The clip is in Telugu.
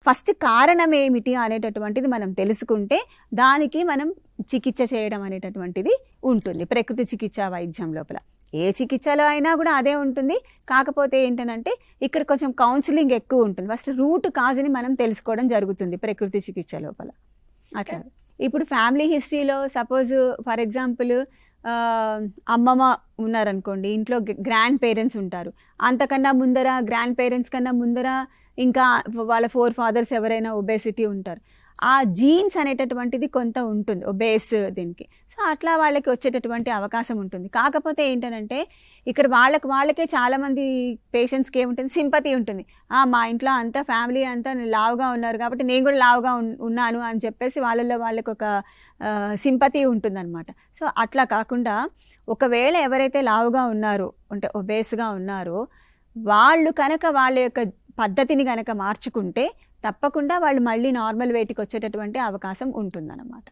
ఫస్ట్ కారణం ఏమిటి అనేటటువంటిది మనం తెలుసుకుంటే దానికి మనం చికిత్స చేయడం అనేటటువంటిది ఉంటుంది ప్రకృతి చికిత్స వైద్యం లోపల. ఏ చికిత్సలో అయినా కూడా అదే ఉంటుంది. కాకపోతే ఏంటంటే ఇక్కడ కొంచెం కౌన్సిలింగ్ ఎక్కువ ఉంటుంది. ఫస్ట్ రూట్ కాజ్ని మనం తెలుసుకోవడం జరుగుతుంది ప్రకృతి చికిత్స లోపల. అట్లా ఇప్పుడు ఫ్యామిలీ హిస్టరీలో సపోజ్ ఫర్ ఎగ్జాంపుల్ అమ్మమ్మ ఉన్నారనుకోండి, ఇంట్లో గ్రాండ్ పేరెంట్స్ ఉంటారు. అంతకన్నా ముందర గ్రాండ్ పేరెంట్స్ కన్నా ముందర ఇంకా వాళ్ళ 4 fathers ఎవరైనా ఒబేసిటీ ఉంటారు. ఆ జీన్స్ అనేటటువంటిది కొంత ఉంటుంది ఒబేస్ దీనికి. సో అట్లా వాళ్ళకి వచ్చేటటువంటి అవకాశం ఉంటుంది. కాకపోతే ఏంటంటే ఇక్కడ వాళ్ళకే చాలామంది పేషెంట్స్కి ఏముంటుంది, సింపతి ఉంటుంది. మా ఇంట్లో అంతా ఫ్యామిలీ అంతా లావుగా ఉన్నారు కాబట్టి నేను కూడా లావుగా ఉన్నాను అని చెప్పేసి వాళ్ళకి ఒక సింపతి ఉంటుందన్నమాట. సో అట్లా కాకుండా ఒకవేళ ఎవరైతే లావుగా ఉన్నారో అంటే ఒబేస్గా ఉన్నారో వాళ్ళు కనుక వాళ్ళ యొక్క పద్ధతిని కనుక మార్చుకుంటే తప్పకుండా వాళ్ళు మళ్ళీ నార్మల్ వెయిట్కి వచ్చేటటువంటి అవకాశం ఉంటుందన్నమాట.